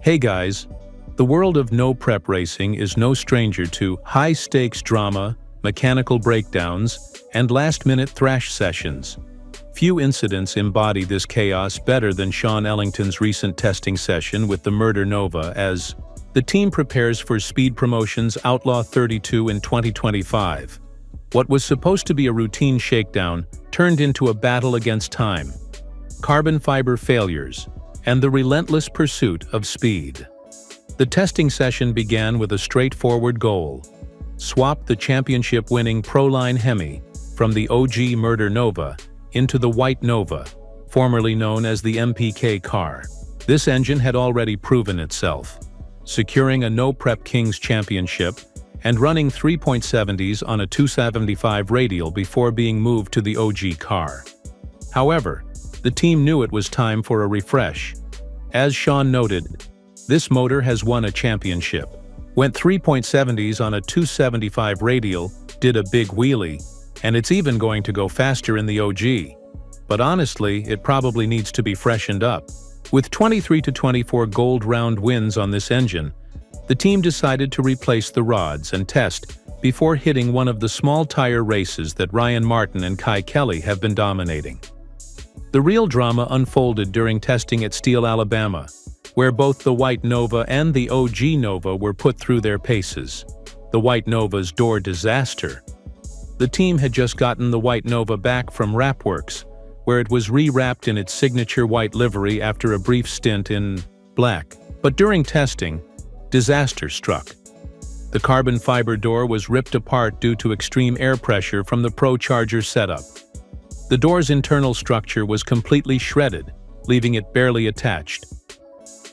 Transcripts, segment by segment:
Hey guys, the world of no-prep racing is no stranger to high-stakes drama, mechanical breakdowns, and last-minute thrash sessions. Few incidents embody this chaos better than Shawn Ellington's recent testing session with the Murder Nova as the team prepares for Speed Promotions Outlaw 32 in 2025. What was supposed to be a routine shakedown turned into a battle against time, carbon fiber failures, and the relentless pursuit of speed. The testing session began with a straightforward goal: swap the championship-winning Proline Hemi from the OG Murder Nova into the White Nova, formerly known as the MPK car. This engine had already proven itself, securing a no-prep Kings championship and running 3.70s on a 275 radial before being moved to the OG car. However, the team knew it was time for a refresh. As Shawn noted, this motor has won a championship, went 3.70s on a 275 radial, did a big wheelie, and it's even going to go faster in the OG. But honestly, it probably needs to be freshened up. With 23 to 24 gold round wins on this engine, the team decided to replace the rods and test before hitting one of the small tire races that Ryan Martin and Kai Kelly have been dominating. The real drama unfolded during testing at Steele, Alabama, where both the White Nova and the OG Nova were put through their paces. The White Nova's door disaster. The team had just gotten the White Nova back from Wrapworks, where it was re-wrapped in its signature white livery after a brief stint in black. But during testing, disaster struck. The carbon fiber door was ripped apart due to extreme air pressure from the Procharger setup. The door's internal structure was completely shredded, leaving it barely attached.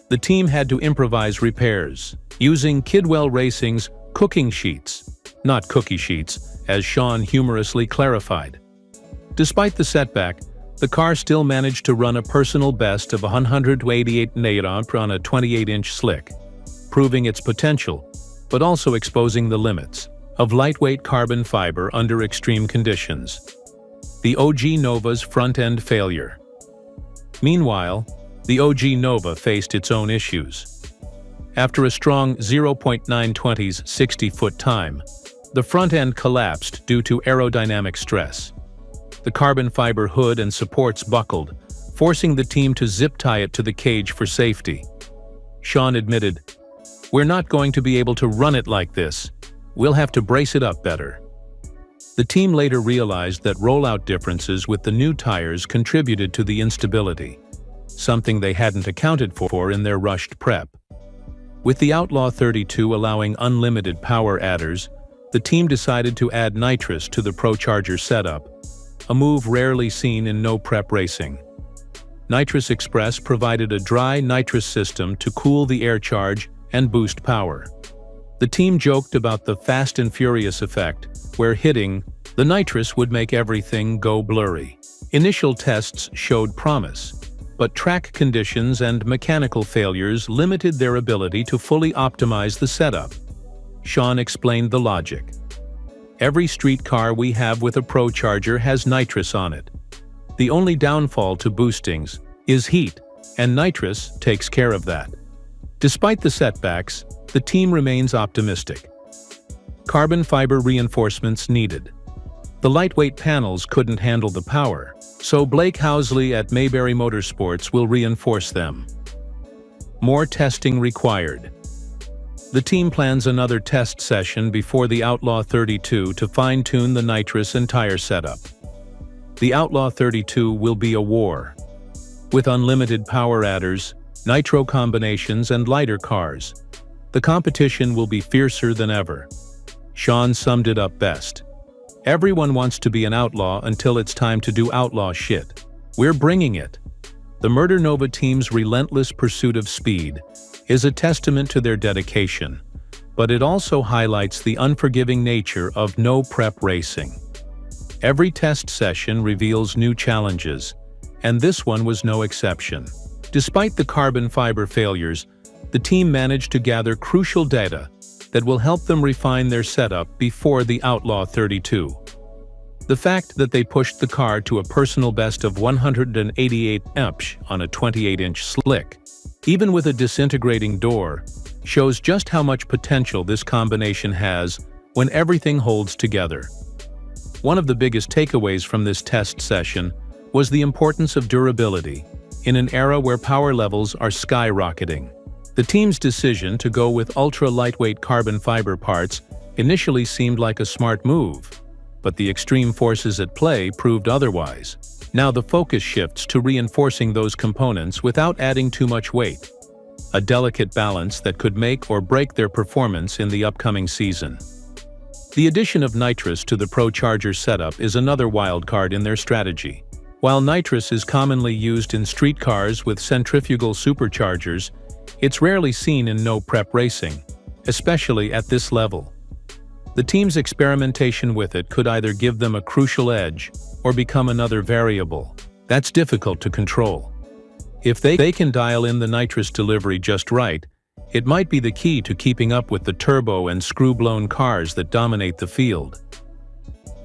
The team had to improvise repairs, using Kidwell Racing's cooking sheets, not cookie sheets, as Shawn humorously clarified. Despite the setback, the car still managed to run a personal best of 188 Nm on a 28-inch slick, proving its potential, but also exposing the limits of lightweight carbon fiber under extreme conditions. The OG Nova's front-end failure. Meanwhile, the OG Nova faced its own issues. After a strong 0.920's 60-foot time, the front end collapsed due to aerodynamic stress. The carbon fiber hood and supports buckled, forcing the team to zip-tie it to the cage for safety. Shawn admitted, "We're not going to be able to run it like this. We'll have to brace it up better." The team later realized that rollout differences with the new tires contributed to the instability, something they hadn't accounted for in their rushed prep. With the Outlaw 32 allowing unlimited power adders, the team decided to add nitrous to the Procharger setup, a move rarely seen in no-prep racing. Nitrous Express provided a dry nitrous system to cool the air charge and boost power. The team joked about the Fast and Furious effect, where hitting the nitrous would make everything go blurry. Initial tests showed promise, but track conditions and mechanical failures limited their ability to fully optimize the setup. Shawn explained the logic. Every street car we have with a Procharger has nitrous on it. The only downfall to boostings is heat, and nitrous takes care of that. Despite the setbacks, the team remains optimistic. Carbon fiber reinforcements needed. The lightweight panels couldn't handle the power, so Blake Housley at Mayberry Motorsports will reinforce them. More testing required. The team plans another test session before the Outlaw 32 to fine-tune the nitrous and tire setup. The Outlaw 32 will be a war. With unlimited power adders, nitro combinations, and lighter cars, the competition will be fiercer than ever. Shawn summed it up best. "Everyone wants to be an outlaw until it's time to do outlaw shit. We're bringing it." The Murder Nova team's relentless pursuit of speed is a testament to their dedication, but it also highlights the unforgiving nature of no-prep racing. Every test session reveals new challenges, and this one was no exception. Despite the carbon fiber failures, the team managed to gather crucial data that will help them refine their setup before the Outlaw 32. The fact that they pushed the car to a personal best of 188 mph on a 28-inch slick even with a disintegrating door, shows just how much potential this combination has when everything holds together. One of the biggest takeaways from this test session was the importance of durability in an era where power levels are skyrocketing. The team's decision to go with ultra-lightweight carbon fiber parts initially seemed like a smart move, but the extreme forces at play proved otherwise. Now the focus shifts to reinforcing those components without adding too much weight, a delicate balance that could make or break their performance in the upcoming season. The addition of nitrous to the Procharger setup is another wild card in their strategy. While nitrous is commonly used in street cars with centrifugal superchargers, it's rarely seen in no-prep racing, especially at this level. The team's experimentation with it could either give them a crucial edge or become another variable that's difficult to control. If they can dial in the nitrous delivery just right, it might be the key to keeping up with the turbo and screw-blown cars that dominate the field.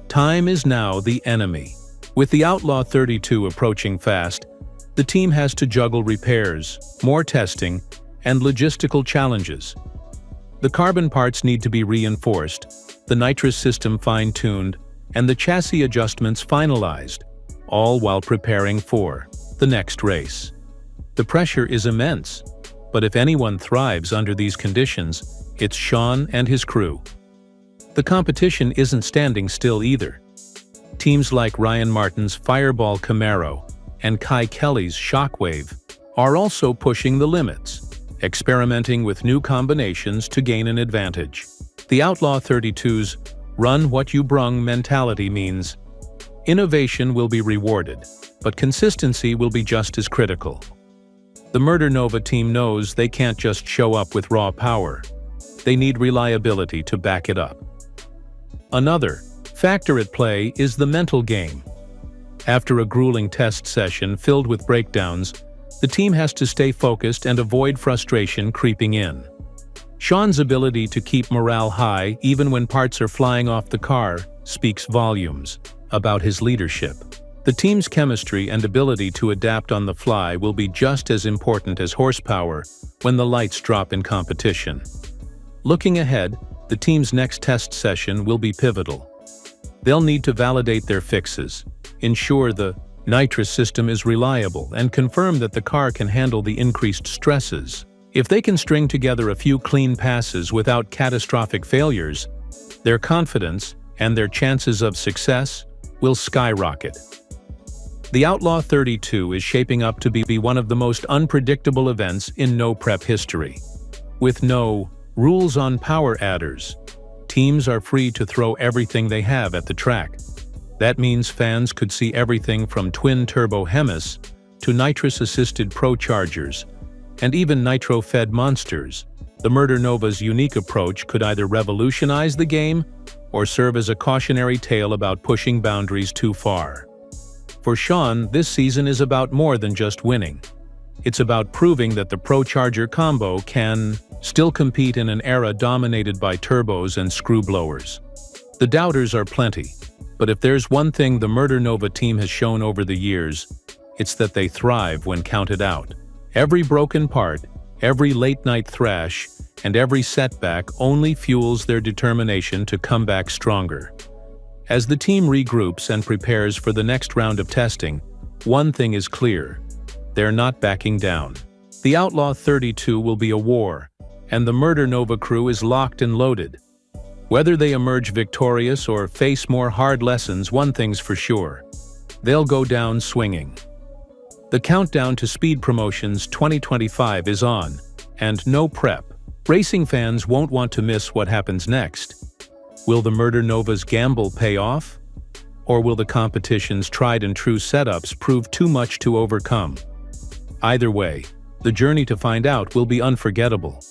Time is now the enemy. With the Outlaw 32 approaching fast, the team has to juggle repairs, more testing, and logistical challenges. The carbon parts need to be reinforced, the nitrous system fine-tuned, and the chassis adjustments finalized, all while preparing for the next race. The pressure is immense, but if anyone thrives under these conditions, it's Shawn and his crew. The competition isn't standing still either. Teams like Ryan Martin's Fireball Camaro and Kai Kelly's Shockwave are also pushing the limits, experimenting with new combinations to gain an advantage. The Outlaw 32's "run what you brung" mentality means innovation will be rewarded, but consistency will be just as critical. The Murder Nova team knows they can't just show up with raw power. They need reliability to back it up. Another factor at play is the mental game. After a grueling test session filled with breakdowns, the team has to stay focused and avoid frustration creeping in. Shawn's ability to keep morale high even when parts are flying off the car speaks volumes about his leadership. The team's chemistry and ability to adapt on the fly will be just as important as horsepower when the lights drop in competition. Looking ahead, the team's next test session will be pivotal. They'll need to validate their fixes, ensure the nitrous system is reliable, and confirm that the car can handle the increased stresses. If they can string together a few clean passes without catastrophic failures, their confidence and their chances of success will skyrocket. The Outlaw 32 is shaping up to be one of the most unpredictable events in no-prep history. With no rules on power adders, teams are free to throw everything they have at the track. That means fans could see everything from twin-turbo Hemis to nitrous-assisted Prochargers, and even nitro-fed monsters. The Murder Nova's unique approach could either revolutionize the game or serve as a cautionary tale about pushing boundaries too far. For Shawn, this season is about more than just winning. It's about proving that the Procharger combo can still compete in an era dominated by turbos and screw blowers. The doubters are plenty, but if there's one thing the Murder Nova team has shown over the years, it's that they thrive when counted out. Every broken part, every late-night thrash, and every setback only fuels their determination to come back stronger. As the team regroups and prepares for the next round of testing, one thing is clear: they're not backing down. The Outlaw 32 will be a war, and the Murder Nova crew is locked and loaded. Whether they emerge victorious or face more hard lessons, one thing's for sure: they'll go down swinging. The countdown to Speed Promotions 2025 is on, and no prep. Racing fans won't want to miss what happens next. Will the Murder Nova's gamble pay off? Or will the competition's tried-and-true setups prove too much to overcome? Either way, the journey to find out will be unforgettable.